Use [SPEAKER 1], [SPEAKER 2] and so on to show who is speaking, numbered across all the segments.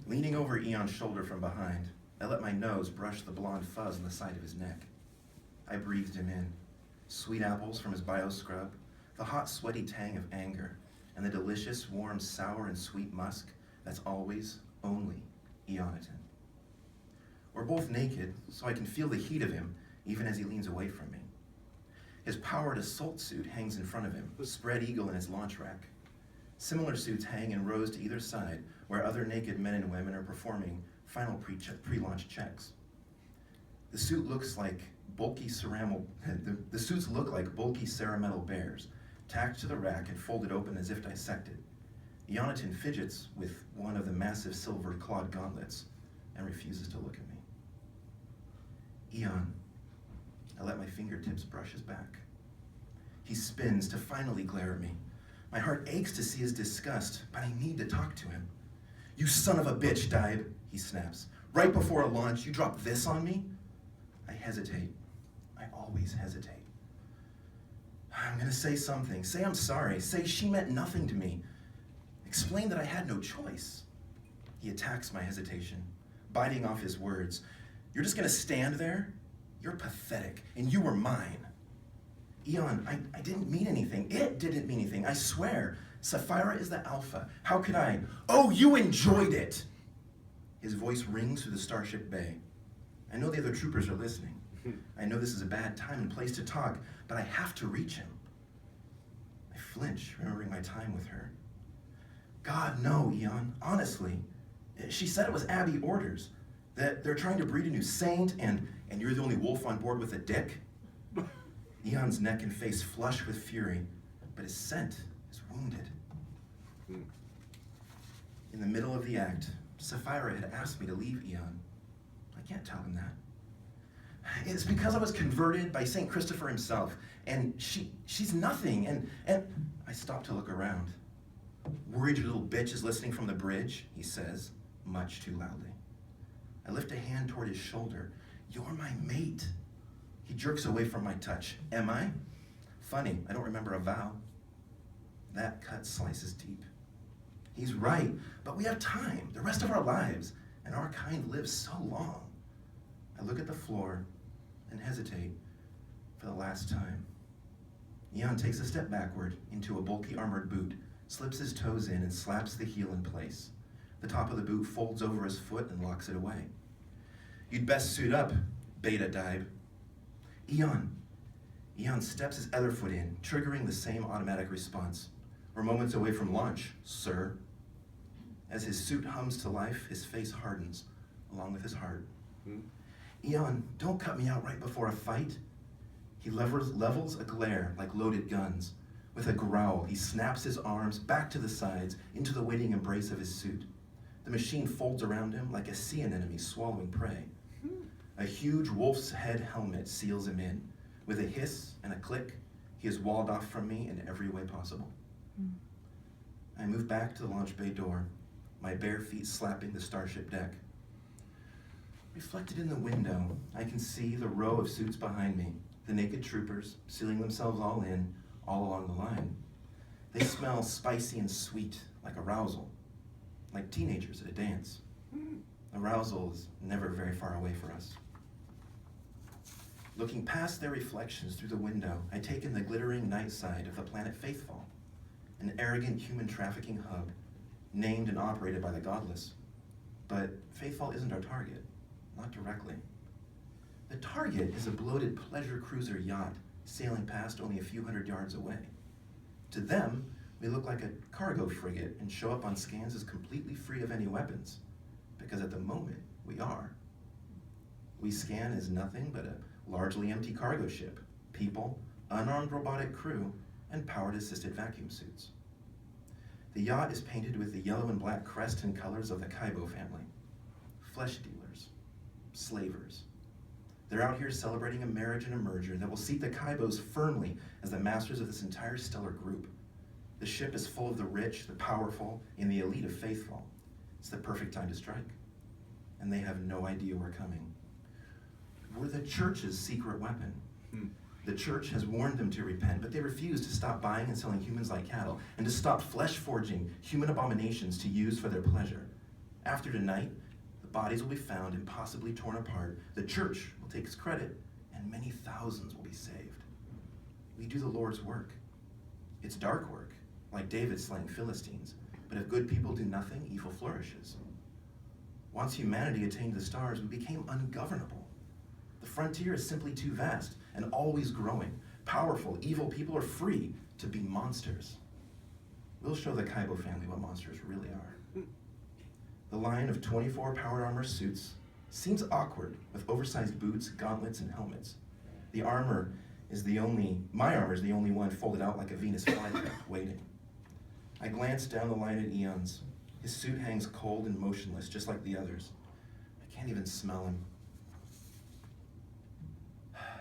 [SPEAKER 1] Leaning over Eon's shoulder from behind, I let my nose brush the blonde fuzz on the side of his neck. I breathed him in. Sweet apples from his bio-scrub, the hot, sweaty tang of anger, and the delicious, warm, sour, and sweet musk that's always, only Eoniton. We're both naked, so I can feel the heat of him even as he leans away from me. His powered assault suit hangs in front of him, spread eagle in its launch rack. Similar suits hang in rows to either side where other naked men and women are performing final pre-launch checks. The suits look like bulky cerametal bears, tacked to the rack and folded open as if dissected. Eoniton fidgets with one of the massive silver clawed gauntlets and refuses to look at me. Eon, I let my fingertips brush his back. He spins to finally glare at me. My heart aches to see his disgust, but I need to talk to him. You son of a bitch, Dibe, he snaps. Right before a launch, you drop this on me? I hesitate. I always hesitate. I'm gonna say something. Say I'm sorry. Say she meant nothing to me. Explain that I had no choice. He attacks my hesitation, biting off his words. You're just gonna stand there? You're pathetic, and you were mine. Eon, I didn't mean anything. It didn't mean anything, I swear. Sapphira is the alpha. How could I? Oh, you enjoyed it! His voice rings through the starship bay. I know the other troopers are listening. I know this is a bad time and place to talk, but I have to reach him. I flinch, remembering my time with her. God, no, Eon, honestly. She said it was Abby orders, that they're trying to breed a new saint, and you're the only wolf on board with a dick. Eon's neck and face flush with fury, but his scent is wounded. In the middle of the act, Sapphira had asked me to leave Eon. I can't tell him that. It's because I was converted by St. Christopher himself, and she's nothing, and I stop to look around. Worried your little bitch is listening from the bridge, he says, much too loudly. I lift a hand toward his shoulder. You're my mate. He jerks away from my touch. Am I? Funny, I don't remember a vow. That cut slices deep. He's right, but we have time, the rest of our lives, and our kind lives so long. I look at the floor and hesitate for the last time. Eon takes a step backward into a bulky armored boot, slips his toes in and slaps the heel in place. The top of the boot folds over his foot and locks it away. You'd best suit up, Beta Dibe. Eon steps his other foot in, triggering the same automatic response. We're moments away from launch, sir. As his suit hums to life, his face hardens, along with his heart. Eon, don't cut me out right before a fight. He levels a glare like loaded guns. With a growl, he snaps his arms back to the sides into the waiting embrace of his suit. The machine folds around him like a sea anemone swallowing prey. A huge wolf's head helmet seals him in. With a hiss and a click, he is walled off from me in every way possible. I move back to the launch bay door, my bare feet slapping the starship deck. Reflected in the window, I can see the row of suits behind me, the naked troopers sealing themselves all in, all along the line. They smell spicy and sweet, like arousal, like teenagers at a dance. Arousal is never very far away for us. Looking past their reflections through the window, I take in the glittering night side of the planet Faithful, an arrogant human trafficking hub, named and operated by the godless. But Faithful isn't our target, not directly. The target is a bloated pleasure cruiser yacht sailing past only a few hundred yards away. To them, we look like a cargo frigate and show up on scans as completely free of any weapons, because at the moment, we are. We scan as nothing but a largely empty cargo ship, people, unarmed robotic crew, and powered assisted vacuum suits. The yacht is painted with the yellow and black crest and colors of the Kaibo family. Flesh dealers, slavers. They're out here celebrating a marriage and a merger that will seat the Kaibos firmly as the masters of this entire stellar group. The ship is full of the rich, the powerful, and the elite of Faithful. It's the perfect time to strike. And they have no idea we're coming. We're the church's secret weapon. The church has warned them to repent, but they refuse to stop buying and selling humans like cattle, and to stop flesh-forging human abominations to use for their pleasure. After tonight, the bodies will be found and possibly torn apart. The church will take its credit, and many thousands will be saved. We do the Lord's work. It's dark work, like David slaying Philistines. But if good people do nothing, evil flourishes. Once humanity attained the stars, we became ungovernable. The frontier is simply too vast and always growing. Powerful, evil people are free to be monsters. We'll show the Kaibo family what monsters really are. The line of 24 powered armor suits seems awkward with oversized boots, gauntlets, and helmets. My armor is the only one folded out like a Venus flytrap, waiting. I glance down the line at Eon's. His suit hangs cold and motionless, just like the others. I can't even smell him.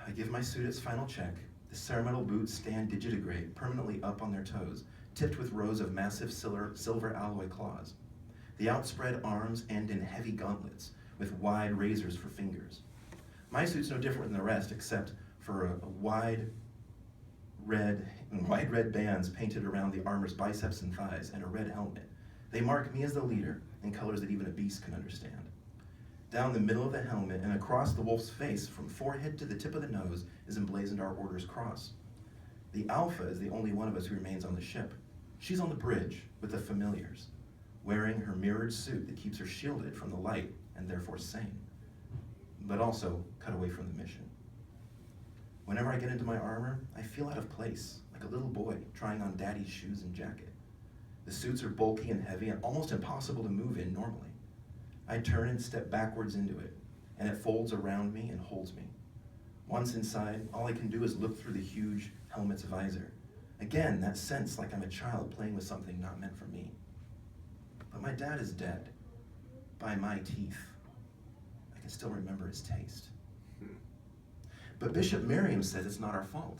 [SPEAKER 1] I give my suit its final check. The ceremonial boots stand digitigrade, permanently up on their toes, tipped with rows of massive silver alloy claws. The outspread arms end in heavy gauntlets, with wide razors for fingers. My suit's no different than the rest, except for a wide red bands painted around the armor's biceps and thighs, and a red helmet. They mark me as the leader in colors that even a beast can understand. Down the middle of the helmet and across the wolf's face, from forehead to the tip of the nose, is emblazoned our order's cross. The Alpha is the only one of us who remains on the ship. She's on the bridge with the familiars, wearing her mirrored suit that keeps her shielded from the light and therefore sane, but also cut away from the mission. Whenever I get into my armor, I feel out of place, like a little boy trying on daddy's shoes and jacket. The suits are bulky and heavy and almost impossible to move in normally. I turn and step backwards into it, and it folds around me and holds me. Once inside, all I can do is look through the huge helmet's visor. Again, that sense like I'm a child playing with something not meant for me. But my dad is dead. By my teeth. I can still remember his taste. But Bishop Miriam says it's not our fault.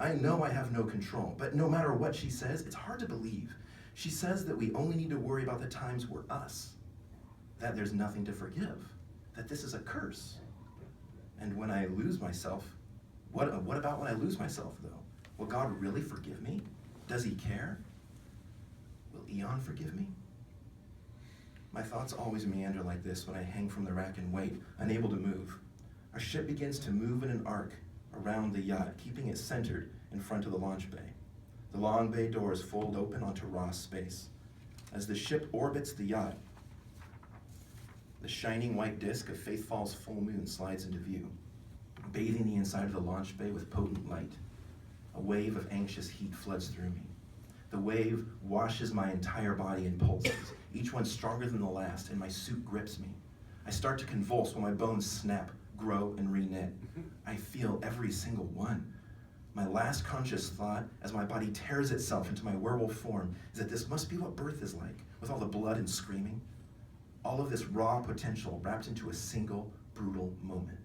[SPEAKER 1] I know I have no control, but no matter what she says, it's hard to believe. She says that we only need to worry about the times we're us, that there's nothing to forgive, that this is a curse. And when I lose myself, what about when I lose myself, though? Will God really forgive me? Does he care? Will Eon forgive me? My thoughts always meander like this when I hang from the rack and wait, unable to move. Our ship begins to move in an arc around the yacht, keeping it centered in front of the launch bay. The long bay doors fold open onto raw space. As the ship orbits the yacht, the shining white disk of Faith Fall's full moon slides into view, bathing the inside of the launch bay with potent light. A wave of anxious heat floods through me. The wave washes my entire body in pulses, each one stronger than the last, and my suit grips me. I start to convulse while my bones snap, grow, and reknit. I feel every single one. My last conscious thought, as my body tears itself into my werewolf form, is that this must be what birth is like, with all the blood and screaming. All of this raw potential wrapped into a single, brutal moment.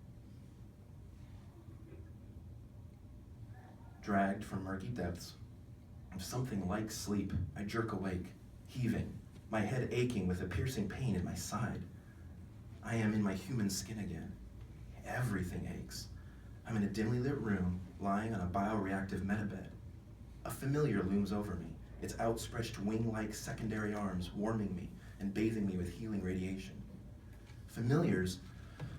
[SPEAKER 1] Dragged from murky depths of something like sleep, I jerk awake, heaving, my head aching with a piercing pain in my side. I am in my human skin again. Everything aches. I'm in a dimly lit room, lying on a bioreactive metabed. A familiar looms over me, its outstretched wing-like secondary arms warming me and bathing me with healing radiation. Familiars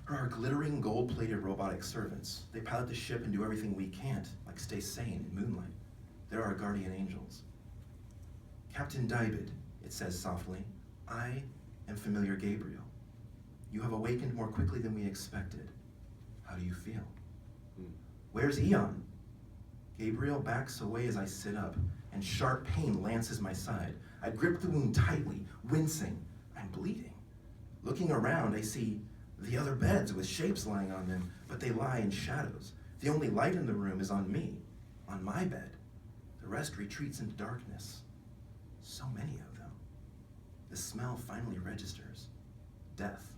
[SPEAKER 1] are our glittering gold-plated robotic servants. They pilot the ship and do everything we can't, like stay sane in moonlight. They're our guardian angels. Captain David, it says softly, I am Familiar Gabriel. You have awakened more quickly than we expected. How do you feel? Where's Eon? Gabriel backs away as I sit up, and sharp pain lances my side. I grip the wound tightly, wincing. I'm bleeding. Looking around, I see the other beds with shapes lying on them, but they lie in shadows. The only light in the room is on me, on my bed. The rest retreats into darkness. So many of them. The smell finally registers. Death.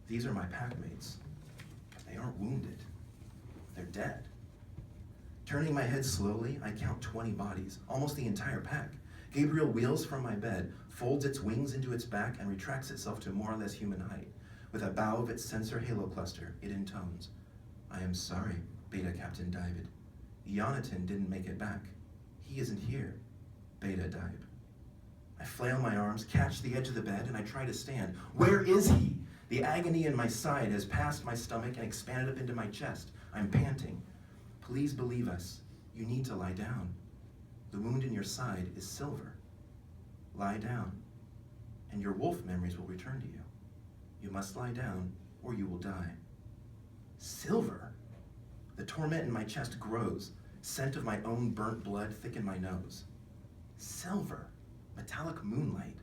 [SPEAKER 1] These are my packmates. They aren't wounded. They're dead. Turning my head slowly, I count 20 bodies, almost the entire pack. Gabriel wheels from my bed, folds its wings into its back, and retracts itself to more or less human height. With a bow of its sensor halo cluster, it intones, I am sorry, Beta Captain David. Ionatan didn't make it back. He isn't here, Beta Daib. I flail my arms, catch the edge of the bed, and I try to stand. Where is he? The agony in my side has passed my stomach and expanded up into my chest. I'm panting. Please believe us. You need to lie down. The wound in your side is silver. Lie down, and your wolf memories will return to you. You must lie down, or you will die. Silver? The torment in my chest grows. Scent of my own burnt blood thicken my nose. Silver, metallic moonlight.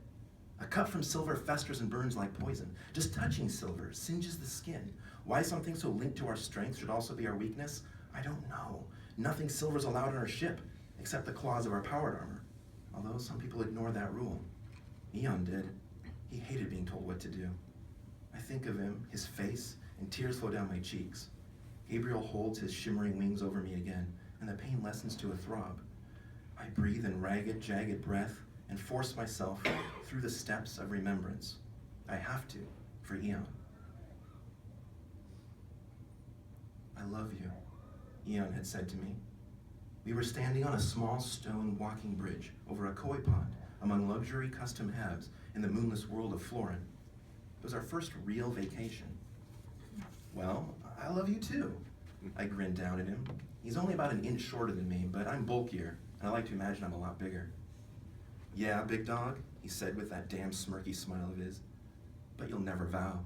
[SPEAKER 1] A cut from silver festers and burns like poison. Just touching silver singes the skin. Why something so linked to our strength should also be our weakness, I don't know. Nothing silver's allowed on our ship, except the claws of our powered armor. Although some people ignore that rule. Eon did. He hated being told what to do. I think of him, his face, and tears flow down my cheeks. Gabriel holds his shimmering wings over me again, and the pain lessens to a throb. I breathe in ragged, jagged breath and force myself through the steps of remembrance. I have to, for Eon. I love you, Eon had said to me. We were standing on a small stone walking bridge over a koi pond among luxury custom halves in the moonless world of Florin. It was our first real vacation. Well, I love you too. I grinned down at him. He's only about an inch shorter than me, but I'm bulkier, and I like to imagine I'm a lot bigger. Yeah, big dog, he said with that damn smirky smile of his, but you'll never vow.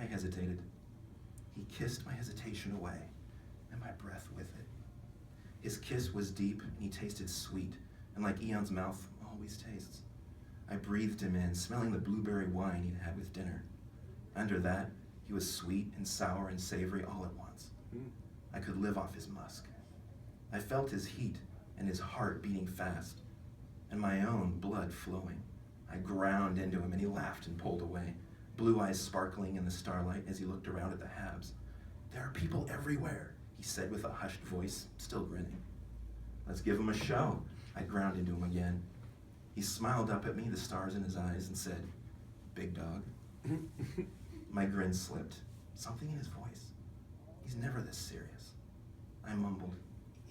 [SPEAKER 1] I hesitated. He kissed my hesitation away, and my breath with it. His kiss was deep, and he tasted sweet, and like Eon's mouth always tastes. I breathed him in, smelling the blueberry wine he'd had with dinner. Under that, he was sweet and sour and savory all at once. I could live off his musk. I felt his heat and his heart beating fast, and my own blood flowing. I ground into him, and he laughed and pulled away, blue eyes sparkling in the starlight as he looked around at the halves. There are people everywhere, he said with a hushed voice, still grinning. Let's give him a show. I ground into him again. He smiled up at me, the stars in his eyes, and said, big dog. My grin slipped, something in his voice. He's never this serious. I mumbled,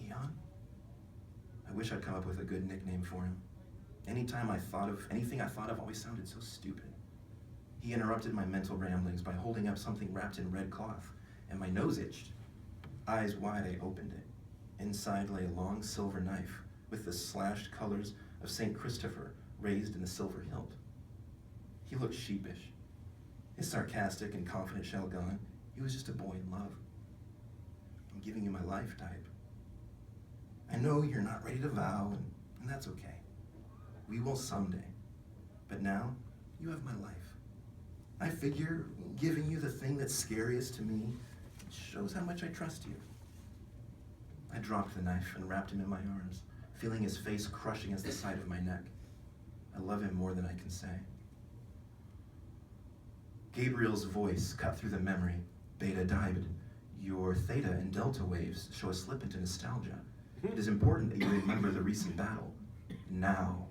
[SPEAKER 1] Eon? I wish I'd come up with a good nickname for him. Anything I thought of always sounded so stupid. He interrupted my mental ramblings by holding up something wrapped in red cloth, and my nose itched. Eyes wide, I opened it. Inside lay a long silver knife with the slashed colors of St. Christopher raised in the silver hilt. He looked sheepish. His sarcastic and confident shell gone, he was just a boy in love. I'm giving you my life type. I know you're not ready to vow, and that's okay. We will someday. But now, you have my life. I figure giving you the thing that's scariest to me shows how much I trust you. I dropped the knife and wrapped him in my arms, feeling his face crush against the side of my neck. I love him more than I can say. Gabriel's voice cut through the memory. Beta died. Your theta and delta waves show a slip into nostalgia. It is important that you remember the recent battle. Now.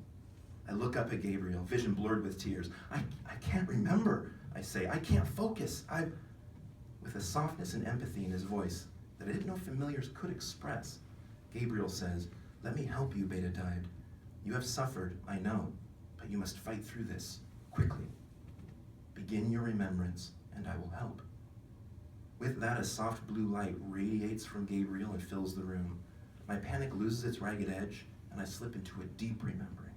[SPEAKER 1] I look up at Gabriel, vision blurred with tears. I can't remember, I say. I can't focus. With a softness and empathy in his voice that I didn't know familiars could express, Gabriel says, let me help you, Beta died. You have suffered, I know, but you must fight through this, quickly. Begin your remembrance, and I will help. With that, a soft blue light radiates from Gabriel and fills the room. My panic loses its ragged edge, and I slip into a deep remembering.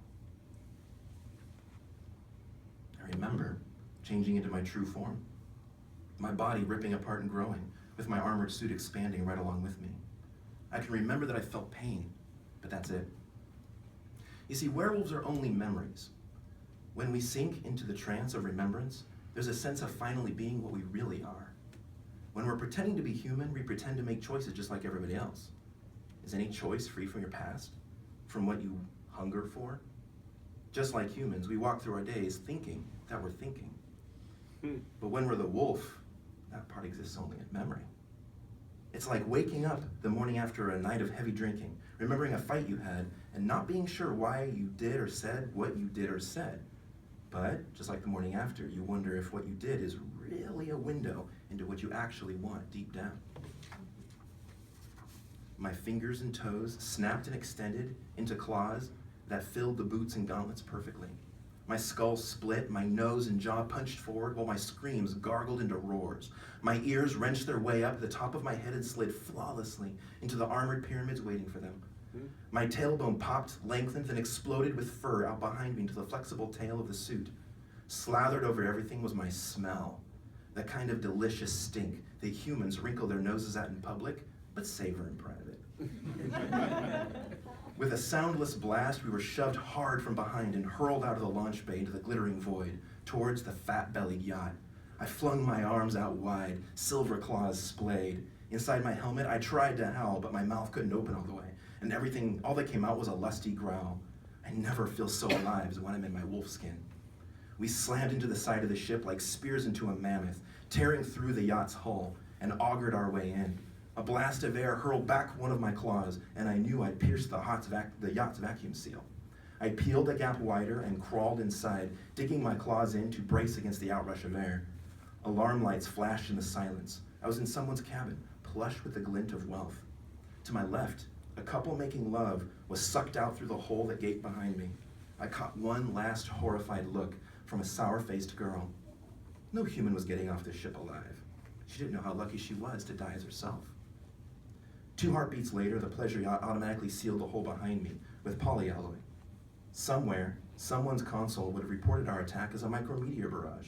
[SPEAKER 1] I remember changing into my true form, my body ripping apart and growing, with my armored suit expanding right along with me. I can remember that I felt pain, but that's it. You see, werewolves are only memories. When we sink into the trance of remembrance, there's a sense of finally being what we really are. When we're pretending to be human, we pretend to make choices just like everybody else. Is any choice free from your past? From what you hunger for? Just like humans, we walk through our days thinking that we're thinking. But when we're the wolf, that part exists only in memory. It's like waking up the morning after a night of heavy drinking, remembering a fight you had, and not being sure why you did or said what you did or said. But, just like the morning after, you wonder if what you did is really a window into what you actually want deep down. My fingers and toes snapped and extended into claws that filled the boots and gauntlets perfectly. My skull split, my nose and jaw punched forward, while my screams gargled into roars. My ears wrenched their way up the top of my head and slid flawlessly into the armored pyramids waiting for them. My tailbone popped, lengthened, then exploded with fur out behind me into the flexible tail of the suit. Slathered over everything was my smell, that kind of delicious stink that humans wrinkle their noses at in public, but savor in private. With a soundless blast, we were shoved hard from behind and hurled out of the launch bay into the glittering void, towards the fat-bellied yacht. I flung my arms out wide, silver claws splayed. Inside my helmet, I tried to howl, but my mouth couldn't open all the way, and all that came out was a lusty growl. I never feel so alive as when I'm in my wolf skin. We slammed into the side of the ship like spears into a mammoth, tearing through the yacht's hull, and augured our way in. A blast of air hurled back one of my claws, and I knew I'd pierced the yacht's vacuum seal. I peeled the gap wider and crawled inside, digging my claws in to brace against the outrush of air. Alarm lights flashed in the silence. I was in someone's cabin, plush with the glint of wealth. To my left, a couple making love was sucked out through the hole that gaped behind me. I caught one last horrified look from a sour-faced girl. No human was getting off this ship alive. She didn't know how lucky she was to die as herself. 2 heartbeats later, the pleasure yacht automatically sealed the hole behind me with polyalloy. Somewhere, someone's console would have reported our attack as a micrometeor barrage.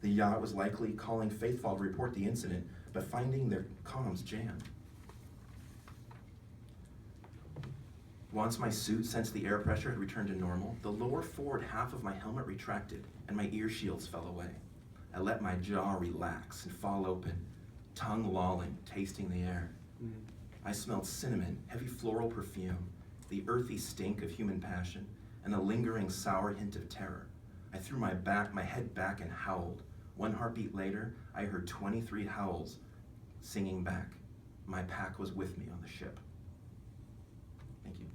[SPEAKER 1] The yacht was likely calling Faithful to report the incident, but finding their comms jammed. Once my suit sensed the air pressure had returned to normal, the lower forward half of my helmet retracted and my ear shields fell away. I let my jaw relax and fall open, tongue lolling, tasting the air. I smelled cinnamon, heavy floral perfume, the earthy stink of human passion, and a lingering sour hint of terror. I threw my head back and howled. 1 heartbeat later, I heard 23 howls singing back. My pack was with me on the ship. Thank you.